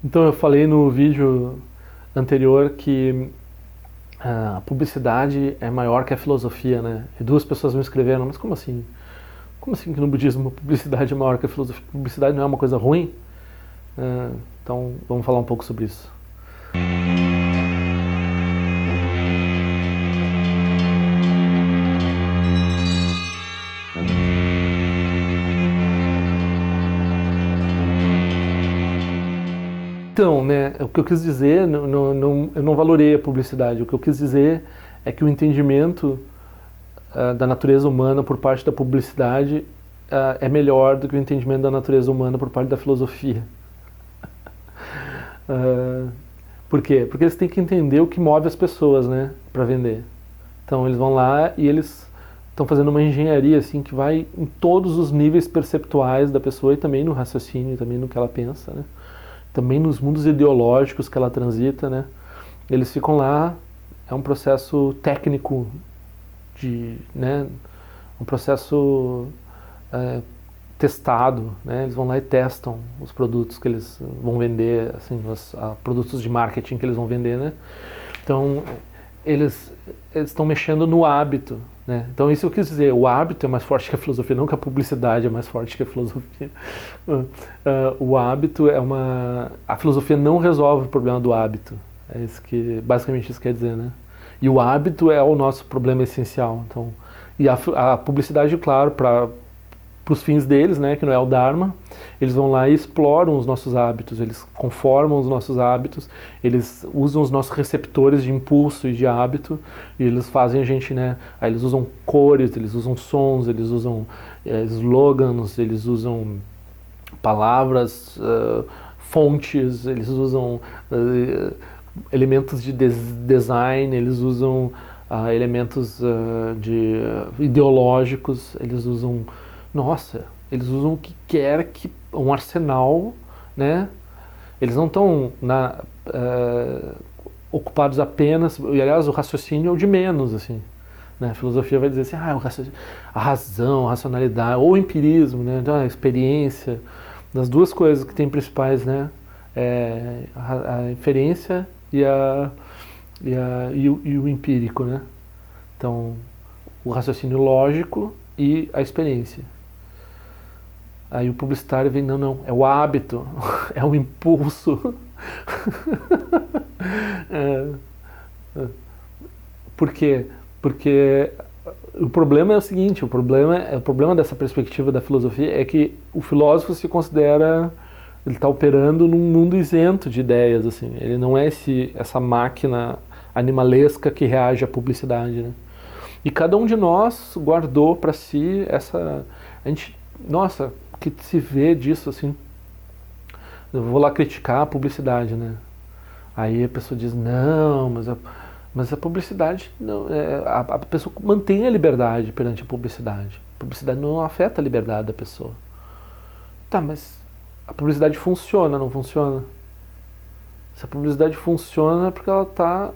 Então eu falei no vídeo anterior que a publicidade é maior que a filosofia, né? E duas pessoas me escreveram, mas como assim? Como assim que no budismo a publicidade é maior que a filosofia? Publicidade não é uma coisa ruim? Então vamos falar um pouco sobre isso. Então, né, o que eu quis dizer, eu não valorei a publicidade. O que eu quis dizer é que o entendimento da natureza humana por parte da publicidade é melhor do que o entendimento da natureza humana por parte da filosofia. Por quê? Porque eles têm que entender o que move as pessoas, né, para vender. Então eles vão lá e eles estão fazendo uma engenharia assim que vai em todos os níveis perceptuais da pessoa e também no raciocínio, também no que ela pensa, né? Também nos mundos ideológicos que ela transita, né? Eles ficam lá, é um processo técnico né? Um processo testado, né? Eles vão lá e testam os produtos que eles vão vender, assim, os produtos de marketing que eles vão vender, né? Então eles estão mexendo no hábito, né? Então isso eu quis dizer, o hábito é mais forte que a filosofia, não que a publicidade é mais forte que a filosofia. O hábito é a filosofia não resolve o problema do hábito, é isso que basicamente isso quer dizer, né? E o hábito é o nosso problema essencial. Então, e a publicidade, claro, para os fins deles, né, que não é o Dharma, eles vão lá e exploram os nossos hábitos, eles conformam os nossos hábitos, eles usam os nossos receptores de impulso e de hábito, e eles fazem a gente, né, aí eles usam cores, eles usam sons, eles usam slogans, eles usam palavras, fontes, eles usam elementos de design, eles usam elementos ideológicos, eles usam, nossa, eles usam o que quer, um arsenal, né? Eles não estão ocupados apenas, e aliás o raciocínio é o de menos, assim. Né? A filosofia vai dizer assim, a razão, a racionalidade, ou o empirismo, né? Então, a experiência, das duas coisas que tem principais, né? A inferência e o empírico, né? Então, o raciocínio lógico e a experiência. Aí o publicitário vem, não, é o hábito, é o impulso. Por quê? Porque o problema é o seguinte, o problema dessa perspectiva da filosofia é que o filósofo se considera, ele está operando num mundo isento de ideias, assim. Ele não é essa máquina animalesca que reage à publicidade, né? E cada um de nós guardou para si a gente, nossa, que se vê disso assim. Eu vou lá criticar a publicidade, né? Aí a pessoa diz, não, mas a publicidade, não, a pessoa mantém a liberdade perante a publicidade. A publicidade não afeta a liberdade da pessoa. Tá, mas a publicidade funciona, não funciona? Se a publicidade funciona é porque ela está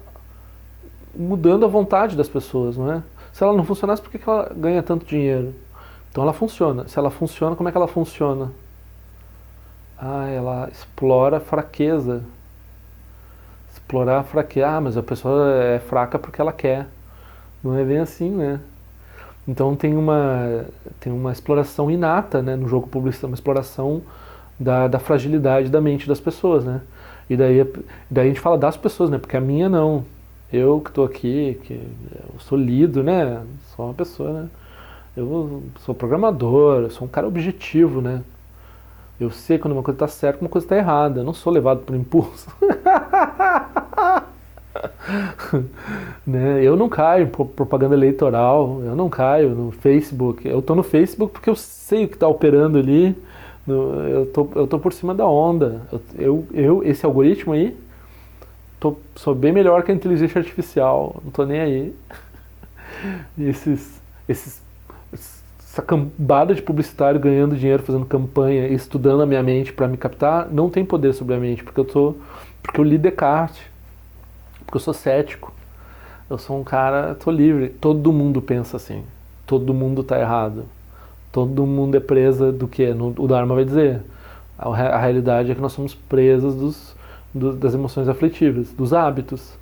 mudando a vontade das pessoas, não é? Se ela não funcionasse, por que ela ganha tanto dinheiro? Então ela funciona. Se ela funciona, como é que ela funciona? Ela explora a fraqueza. Explorar a fraqueza. Mas a pessoa é fraca porque ela quer. Não é bem assim, né? Então tem uma exploração inata, né, no jogo publicitário, uma exploração da fragilidade da mente das pessoas, né? E daí a gente fala das pessoas, né? Porque a minha não. Eu que estou aqui, que eu sou lido, né? Sou uma pessoa, né? Eu sou programador, eu sou um cara objetivo, né? Eu sei quando uma coisa está certa e uma coisa está errada. Eu não sou levado por impulso. Né? Eu não caio em propaganda eleitoral, eu não caio no Facebook. Eu estou no Facebook porque eu sei o que está operando ali. Eu tô por cima da onda. Esse algoritmo aí, sou bem melhor que a inteligência artificial. Não estou nem aí. Essa cambada de publicitário ganhando dinheiro, fazendo campanha, estudando a minha mente para me captar, não tem poder sobre a mente, porque eu li Descartes, porque eu sou cético. Eu sou um cara, tô livre. Todo mundo pensa assim. Todo mundo tá errado. Todo mundo é presa do que? O Dharma vai dizer. A realidade é que nós somos presas das emoções aflitivas, dos hábitos.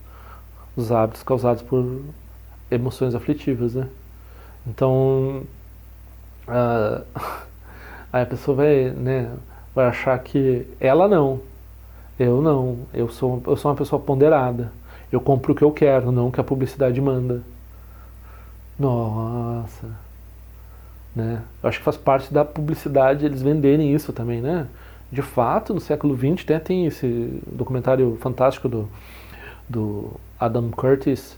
Os hábitos causados por emoções aflitivas, né? Então, ah, aí a pessoa vai, né, vai achar que ela não, eu sou uma pessoa ponderada. Eu compro o que eu quero, não o que a publicidade manda. Nossa, né? Eu acho que faz parte da publicidade eles venderem isso também, né? De fato, no século XX tem esse documentário fantástico do Adam Curtis,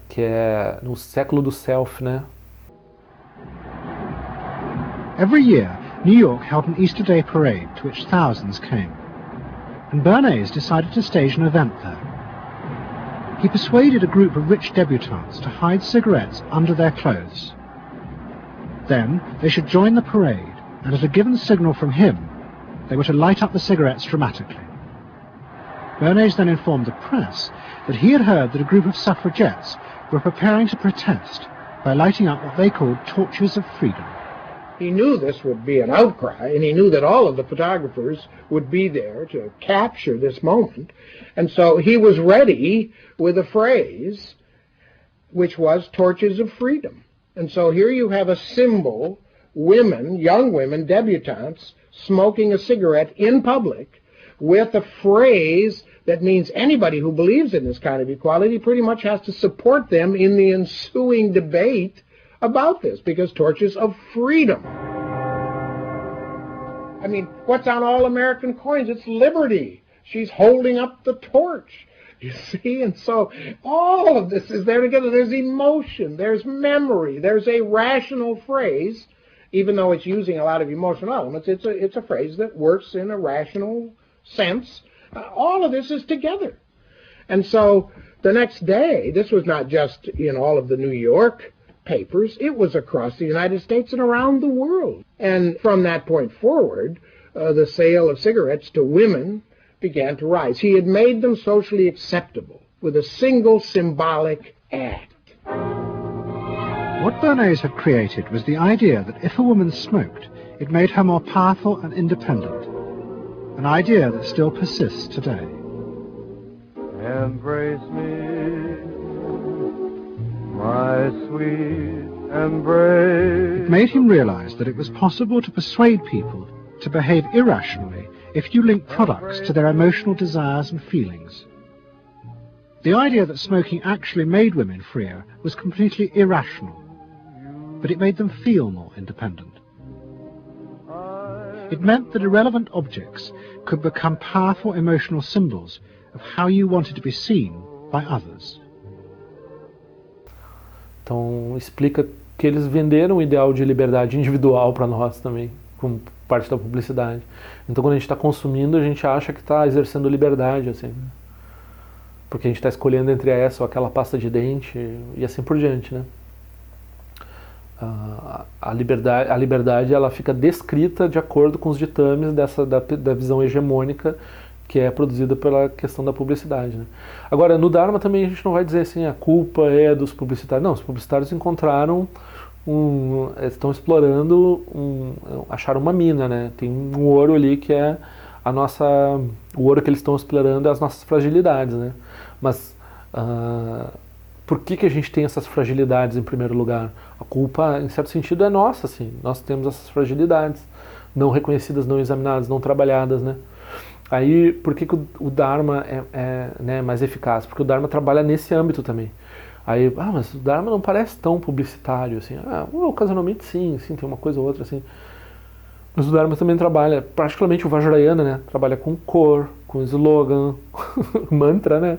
que é no século do self, né? Every year, New York held an Easter Day parade to which thousands came, and Bernays decided to stage an event there. He persuaded a group of rich debutantes to hide cigarettes under their clothes. Then they should join the parade, and at a given signal from him, they were to light up the cigarettes dramatically. Bernays then informed the press that he had heard that a group of suffragettes were preparing to protest by lighting up what they called torches of freedom. He knew this would be an outcry, and he knew that all of the photographers would be there to capture this moment. And so he was ready with a phrase which was torches of freedom. And so here you have a symbol, women, young women, debutantes, smoking a cigarette in public with a phrase that means anybody who believes in this kind of equality pretty much has to support them in the ensuing debate about this, because torches of freedom. I mean, what's on all American coins? It's liberty. She's holding up the torch. You see? And so all of this is there together. There's emotion, there's memory, there's a rational phrase, even though it's using a lot of emotional elements. It's a phrase that works in a rational sense. All of this is together. And so the next day, this was not just in all of the New York papers, it was across the United States and around the world. And from that point forward, the sale of cigarettes to women began to rise. He had made them socially acceptable with a single symbolic act. What Bernays had created was the idea that if a woman smoked, it made her more powerful and independent, an idea that still persists today. Embrace me, my sweet embrace. It made him realize that it was possible to persuade people to behave irrationally if you link products to their emotional desires and feelings. The idea that smoking actually made women freer was completely irrational, but it made them feel more independent. It meant that irrelevant objects could become powerful emotional symbols of how you wanted to be seen by others. Então explica que eles venderam o ideal de liberdade individual para nós também, como parte da publicidade. Então quando a gente está consumindo, a gente acha que está exercendo liberdade, assim, porque a gente está escolhendo entre essa ou aquela pasta de dente e assim por diante, né? A liberdade ela fica descrita de acordo com os ditames da visão hegemônica que é produzida pela questão da publicidade, né? Agora, no Dharma também a gente não vai dizer assim, a culpa é dos publicitários. Não, os publicitários encontraram estão explorando, acharam uma mina, né? Tem um ouro ali que é o ouro que eles estão explorando é as nossas fragilidades, né? Mas por que a gente tem essas fragilidades em primeiro lugar? A culpa, em certo sentido, é nossa, assim. Nós temos essas fragilidades não reconhecidas, não examinadas, não trabalhadas, né? Aí, por que o Dharma né, mais eficaz? Porque o Dharma trabalha nesse âmbito também. Aí, mas o Dharma não parece tão publicitário, assim. Ocasionalmente sim, tem uma coisa ou outra, assim. Mas o Dharma também trabalha, particularmente o Vajrayana, né? Trabalha com cor, com slogan, mantra, né?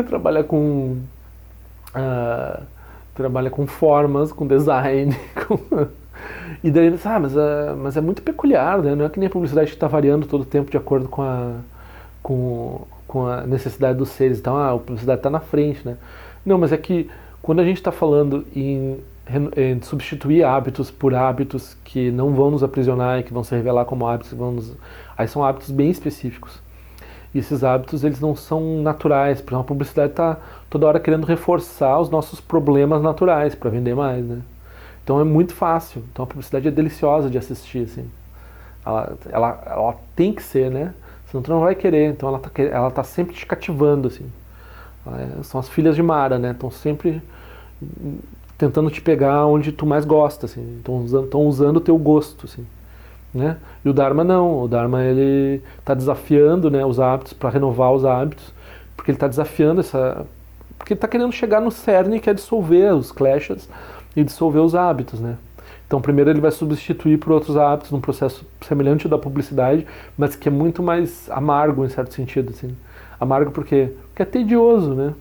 Trabalha com formas, com design, e daí eles, mas é muito peculiar, né? Não é que nem a publicidade que está variando todo o tempo de acordo com a necessidade dos seres. Então, a publicidade está na frente, né? Não, mas é que quando a gente está falando em substituir hábitos por hábitos que não vão nos aprisionar e que vão se revelar como hábitos, aí são hábitos bem específicos. E esses hábitos, eles não são naturais, porque a publicidade está toda hora querendo reforçar os nossos problemas naturais para vender mais, né? Então é muito fácil. Então a publicidade é deliciosa de assistir, assim. Ela tem que ser, né? Senão tu não vai querer. Então ela tá sempre te cativando, assim. São as filhas de Mara, né? Estão sempre tentando te pegar onde tu mais gosta, assim. Estão usando o teu gosto, assim. Né? E o Dharma não. O Dharma, ele está desafiando, né, os hábitos, para renovar os hábitos, porque ele está desafiando porque ele está querendo chegar no cerne, que é dissolver os kleshas e dissolver os hábitos, né? Então primeiro ele vai substituir por outros hábitos num processo semelhante da publicidade, mas que é muito mais amargo em certo sentido, assim. Amargo porque é tedioso, né?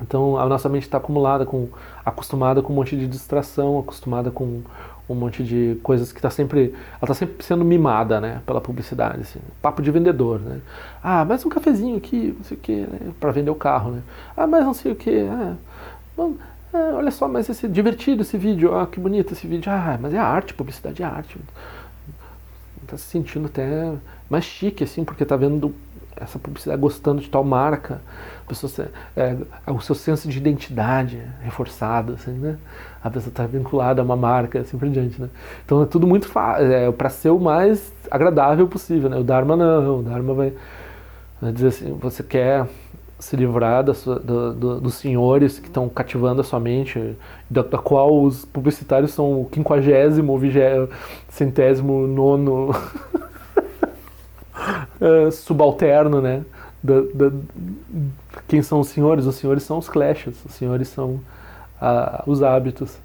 Então a nossa mente está acostumada com um monte de distração, acostumada com um monte de coisas que ela está sempre sendo mimada, né, pela publicidade, assim, papo de vendedor, né? Ah, mais um cafezinho aqui, não sei o que, né, para vender o carro, né? Ah, mais não sei o que, olha só, mas divertido esse vídeo, que bonito esse vídeo, mas é arte, publicidade é arte. Tá se sentindo até mais chique, assim, porque tá vendo essa publicidade, gostando de tal marca, o seu senso de identidade reforçado, assim, né? A pessoa está vinculada a uma marca, assim por diante, né? Então é tudo muito para ser o mais agradável possível, né? O Dharma não, o Dharma vai dizer assim, você quer se livrar dos senhores que estão cativando a sua mente, da qual os publicitários são o 50º ou 109º subalterno, né? Quem são os senhores? Os senhores são os kleshas, os senhores são os hábitos.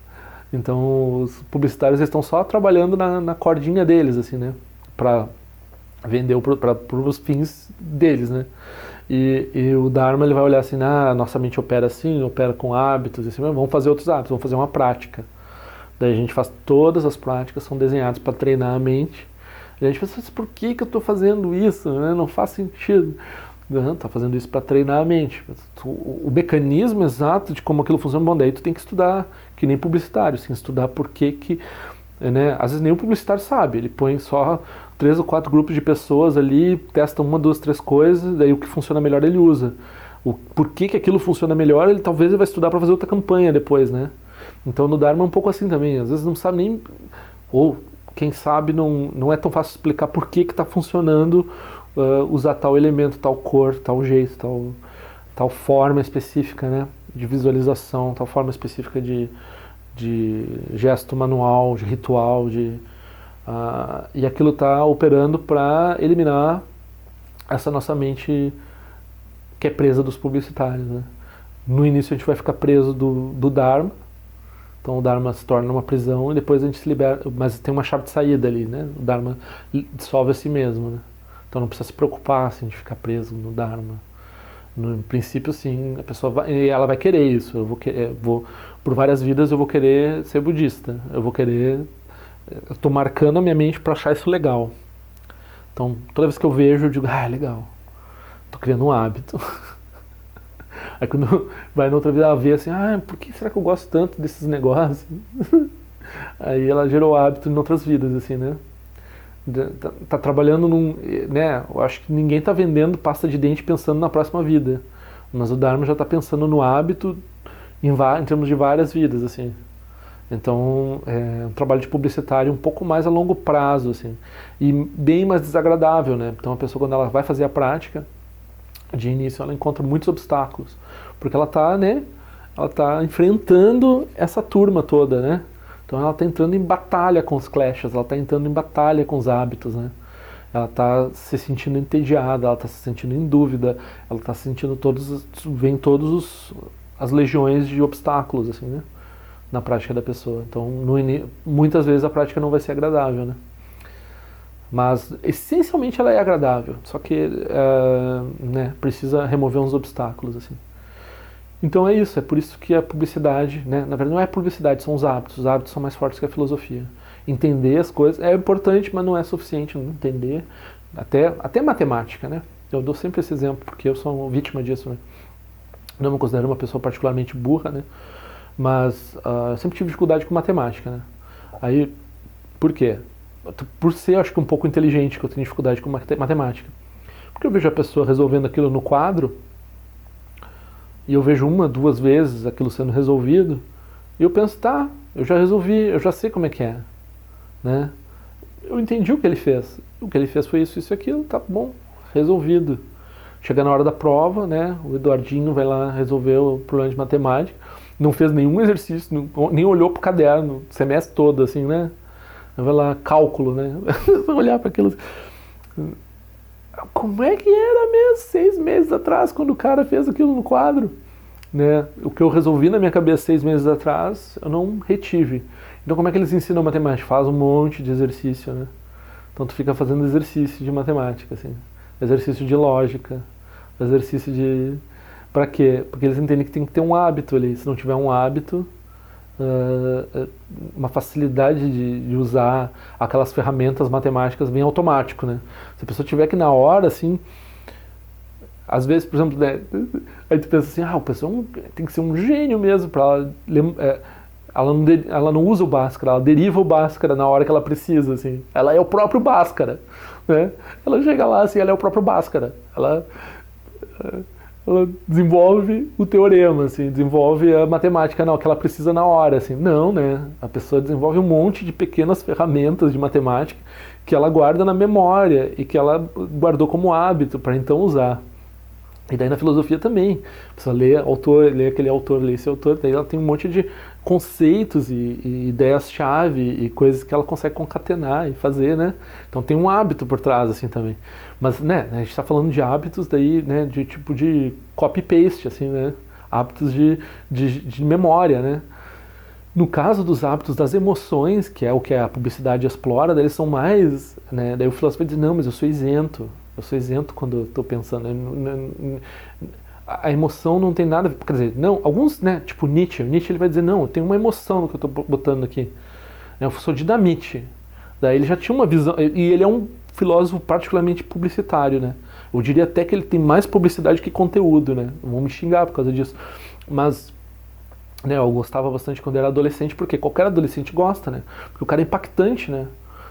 Então os publicitários estão só trabalhando na cordinha deles, assim, né? Para vender para os fins deles, né? E o Dharma, ele vai olhar assim, nossa mente opera assim, opera com hábitos, assim, vamos fazer outros hábitos, vamos fazer uma prática. Daí a gente faz todas as práticas, são desenhadas para treinar a mente. E a gente pensa, por que eu estou fazendo isso? Né? Não faz sentido. Não, tá fazendo isso para treinar a mente. O mecanismo exato de como aquilo funciona, bom, daí tu tem que estudar, que nem publicitário, assim, estudar por que, né, às vezes nem o publicitário sabe, ele põe só 3 ou 4 grupos de pessoas ali, testa 1, 2, 3 coisas, daí o que funciona melhor ele usa. Por que aquilo funciona melhor, talvez ele vai estudar para fazer outra campanha depois, né? Então no Dharma é um pouco assim também, às vezes não sabe nem, ou quem sabe não é tão fácil explicar por que está funcionando usar tal elemento, tal cor, tal jeito, tal forma específica, né, de visualização, tal forma específica de gesto manual, de ritual, e aquilo está operando para eliminar essa nossa mente que é presa dos publicitários, né? No início a gente vai ficar preso do Dharma, então o Dharma se torna uma prisão e depois a gente se libera, mas tem uma chave de saída ali, né? O Dharma dissolve a si mesmo, né? Então não precisa se preocupar assim, de ficar preso no Dharma. No princípio, sim, a pessoa ela vai querer isso. Por várias vidas eu vou querer ser budista. Eu estou marcando a minha mente para achar isso legal. Então, toda vez que eu vejo, eu digo, legal. Estou criando um hábito. Aí quando vai na outra vida, ela vê assim, por que será que eu gosto tanto desses negócios? Aí ela gerou hábito em outras vidas, assim, né? Tá trabalhando né, eu acho que ninguém tá vendendo pasta de dente pensando na próxima vida, mas o Dharma já tá pensando no hábito em termos de várias vidas, assim. Então é um trabalho de publicitário um pouco mais a longo prazo, assim, e bem mais desagradável, né? Então a pessoa, quando ela vai fazer a prática, de início ela encontra muitos obstáculos, porque ela tá enfrentando essa turma toda, né? Então ela está entrando em batalha com os kleshas, ela está entrando em batalha com os hábitos, né? Ela está se sentindo entediada, ela está se sentindo em dúvida, ela está sentindo vem todas as legiões de obstáculos, assim, né? Na prática da pessoa. Então, muitas vezes a prática não vai ser agradável, né? Mas, essencialmente, ela é agradável, só que né, precisa remover uns obstáculos, assim. Então é isso, é por isso que a publicidade, né, na verdade não é a publicidade, são os hábitos são mais fortes que a filosofia. Entender as coisas é importante, mas não é suficiente não entender, até matemática, né? Eu dou sempre esse exemplo, porque eu sou uma vítima disso, né? Não me considero uma pessoa particularmente burra, né? Mas eu sempre tive dificuldade com matemática, né? Aí, por quê? Por ser, acho que um pouco inteligente que eu tenho dificuldade com matemática. Porque eu vejo a pessoa resolvendo aquilo no quadro, e eu vejo 1, 2 vezes aquilo sendo resolvido, e eu penso, eu já resolvi, eu já sei como é que é, né? eu entendi o que ele fez. O que ele fez foi isso, isso e aquilo, tá bom, resolvido. Chega na hora da prova, né? O Eduardinho vai lá resolver o problema de matemática, não fez nenhum exercício, nem olhou pro caderno, o semestre todo, assim, né? Vai lá, cálculo, né? Olhar para aquilo. Como é que era mesmo 6 meses atrás, quando o cara fez aquilo no quadro? Né? O que eu resolvi na minha cabeça 6 meses atrás, eu não retive. Então como é que eles ensinam matemática? Faz um monte de exercício, né? Então tu fica fazendo exercício de matemática, assim. Exercício de lógica, exercício de... Pra quê? Porque eles entendem que tem que ter um hábito ali. Se não tiver um hábito, uma facilidade de usar aquelas ferramentas matemáticas vem automático, né? Se a pessoa tiver que na hora, assim... Às vezes, por exemplo, né, aí tu pensa assim, a pessoa tem que ser um gênio mesmo para ela não usa o Bhaskara, ela deriva o Bhaskara na hora que ela precisa, assim. Ela é o próprio Bhaskara, né? Ela chega lá, assim, ela é o próprio Bhaskara. Ela desenvolve o teorema, assim, desenvolve a matemática que ela precisa na hora, assim. Não, né? A pessoa desenvolve um monte de pequenas ferramentas de matemática que ela guarda na memória e que ela guardou como hábito para então usar. E daí na filosofia também, a pessoa lê aquele autor, lê esse autor, daí ela tem um monte de conceitos e ideias-chave e coisas que ela consegue concatenar e fazer, né? Então tem um hábito por trás, assim, também. Mas, né, a gente está falando de hábitos daí, né, de tipo de copy-paste, assim, né? Hábitos de memória, né? No caso dos hábitos das emoções, que é o que a publicidade explora, daí eles são mais, né? Daí o filósofo vai dizer, não, mas eu sou isento. Eu sou isento quando eu estou pensando. A emoção não tem nada a ver. Quer dizer, não, alguns, né, tipo Nietzsche ele vai dizer, não, eu tenho uma emoção no que eu estou botando aqui. Eu sou dinamite. Daí ele já tinha uma visão, e ele é um filósofo particularmente publicitário, né? Eu diria até que ele tem mais publicidade que conteúdo, né? Não vão me xingar por causa disso. Mas, né, eu gostava bastante quando era adolescente, porque qualquer adolescente gosta, né? Porque o cara é impactante, né?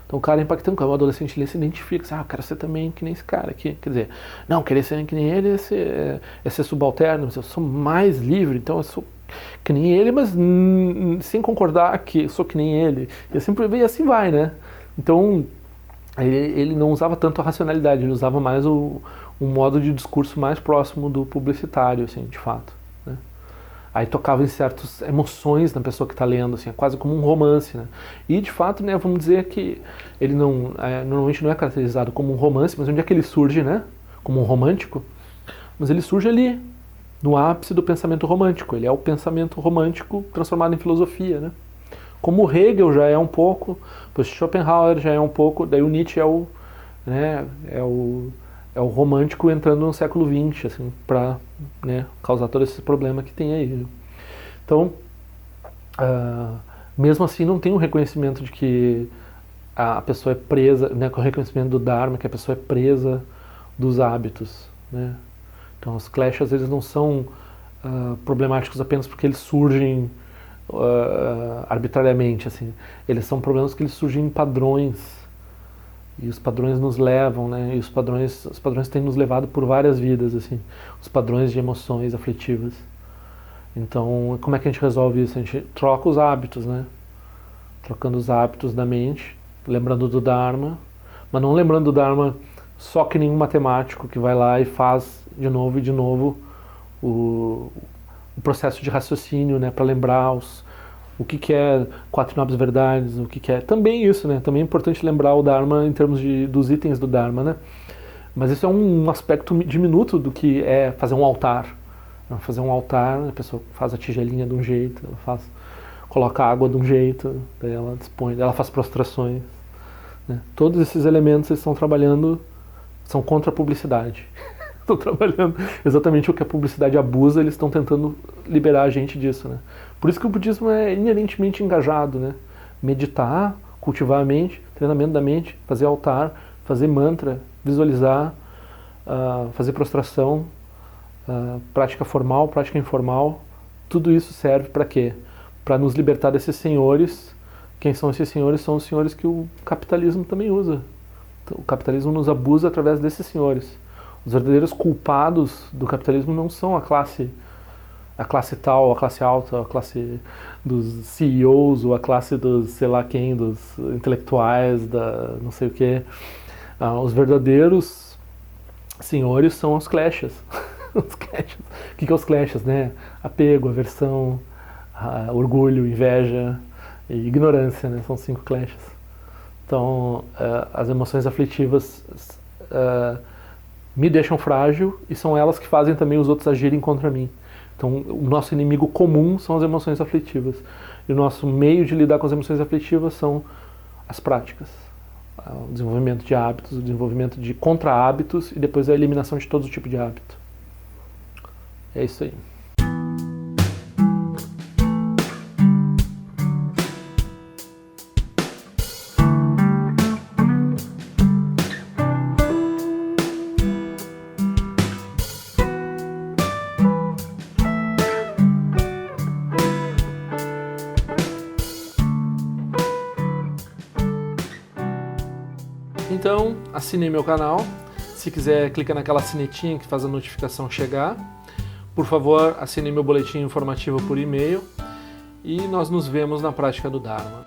Então o cara é impactante, quando o adolescente ele se identifica, assim, eu quero ser também que nem esse cara aqui. Quer dizer, não, querer ser que nem ele é ser subalterno, mas eu sou mais livre, então eu sou que nem ele, mas sem concordar que eu sou que nem ele. E assim vai, né? Então ele não usava tanto a racionalidade, ele usava mais um modo de discurso mais próximo do publicitário, assim, de fato. Né? Aí tocava em certas emoções na pessoa que está lendo, assim, é quase como um romance, né? E de fato, né, vamos dizer que ele normalmente não é caracterizado como um romance, mas onde é que ele surge, né? Como um romântico, mas ele surge ali, no ápice do pensamento romântico. Ele é o pensamento romântico transformado em filosofia, né? Como Hegel já é um pouco, pois Schopenhauer já é um pouco, daí o Nietzsche é o romântico entrando no século XX, assim, para, né, causar todo esse problema que tem aí. Né? Então, mesmo assim, não tem um reconhecimento de que a pessoa é presa, né, com o reconhecimento do Dharma, que a pessoa é presa dos hábitos. Né? Então, os clashes, eles não são problemáticos apenas porque eles surgem arbitrariamente, assim. Eles são problemas que eles surgem em padrões. E os padrões nos levam, né? E os padrões têm nos levado por várias vidas, assim. Os padrões de emoções aflitivas. Então, como é que a gente resolve isso? A gente troca os hábitos, né? Trocando os hábitos da mente, lembrando do Dharma, mas não lembrando do Dharma só que nenhum matemático que vai lá e faz de novo e de novo o processo de raciocínio, né? Para lembrar o que é 4 nobres verdades, o que é... Também isso, né? Também é importante lembrar o Dharma em termos dos itens do Dharma, né? Mas isso é um aspecto diminuto do que é fazer um altar. Fazer um altar, a pessoa faz a tigelinha de um jeito, coloca água de um jeito, daí ela dispõe, ela faz prostrações. Né? Todos esses elementos eles estão trabalhando, são contra a publicidade. Estão trabalhando exatamente o que a publicidade abusa, eles estão tentando liberar a gente disso, né? Por isso que o budismo é inerentemente engajado, né? Meditar, cultivar a mente, treinamento da mente, fazer altar, fazer mantra, visualizar, fazer prostração, prática formal, prática informal, tudo isso serve para quê? Para nos libertar desses senhores. Quem são esses senhores? São os senhores que o capitalismo também usa. Então, o capitalismo nos abusa através desses senhores. Os verdadeiros culpados do capitalismo não são a classe a classe tal, a classe alta, a classe dos CEOs, ou a classe dos sei lá quem, dos intelectuais, da não sei o que. Os verdadeiros senhores são os clashes. Os clashes. O que é os clashes, né? Apego, aversão, orgulho, inveja e ignorância, né? São 5 clashes. Então, as emoções aflitivas me deixam frágil e são elas que fazem também os outros agirem contra mim. Então, o nosso inimigo comum são as emoções aflitivas. E o nosso meio de lidar com as emoções aflitivas são as práticas. O desenvolvimento de hábitos, o desenvolvimento de contra-hábitos e depois a eliminação de todo tipo de hábito. É isso aí. Então, assine meu canal. Se quiser, clica naquela sinetinha que faz a notificação chegar. Por favor, assine meu boletim informativo por e-mail. E nós nos vemos na prática do Dharma.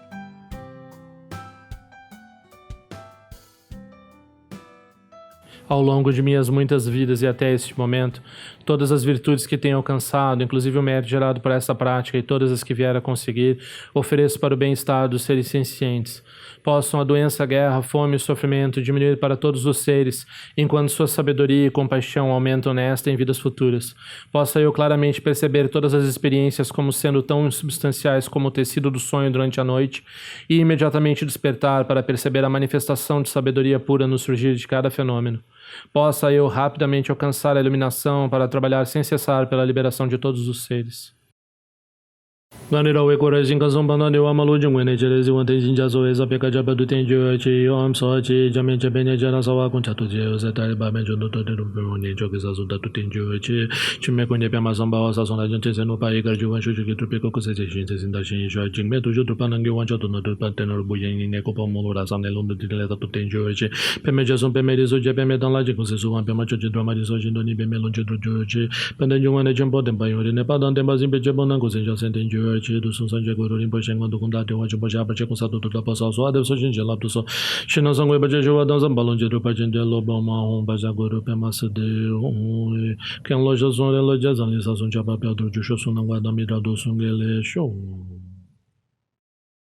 Ao longo de minhas muitas vidas e até este momento, todas as virtudes que tenho alcançado, inclusive o mérito gerado por essa prática e todas as que vier a conseguir, ofereço para o bem-estar dos seres sencientes. Possam a doença, a guerra, a fome e o sofrimento diminuir para todos os seres, enquanto sua sabedoria e compaixão aumentam nesta e em vidas futuras. Possa eu claramente perceber todas as experiências como sendo tão insubstanciais como o tecido do sonho durante a noite e imediatamente despertar para perceber a manifestação de sabedoria pura no surgir de cada fenômeno. Possa eu rapidamente alcançar a iluminação para trabalhar sem cessar pela liberação de todos os seres. Ganira we coragem canção banda de amalu jingwe ne jerezi wante jinja so eza peka jaba do tenjo chi om so chi jamen jabene jana sawa kun chatu je ose tare ba me jono to de no ne jogi za so da to tenjo chi chime ko ne pe ma samba wa sa son la gente se no pa igar ju wan shu ki trupe ko se je shin se sinda shin shu jing me to ju trupa nangi wan chatu no to pa tenor bu yin ne ko pa mo ra sa ne londo de le da to tenjo chi pe me jason pe me rezo je pe me dan la je ko se so wan pe ma cho je drama so jin do ni pe me lon je do chi pe den ju wan ne jembo den ba yo ne pa dan den ba zin pe je bon nan ko se ja sen tenjo chi do sun san je go ro rin po shen gon do kun da de wan je bo ja pa che ko sa do to da pa sa so a de so jin je la do so shin na sang we ba je jo wa dan san ba lon je do pa jen de lo ba ma hon ba ja go ro pe ma se de ken lo jo son le lo ja zan li sa son cha pa pe do ju sho sun na wa da mi da do sun ge le sho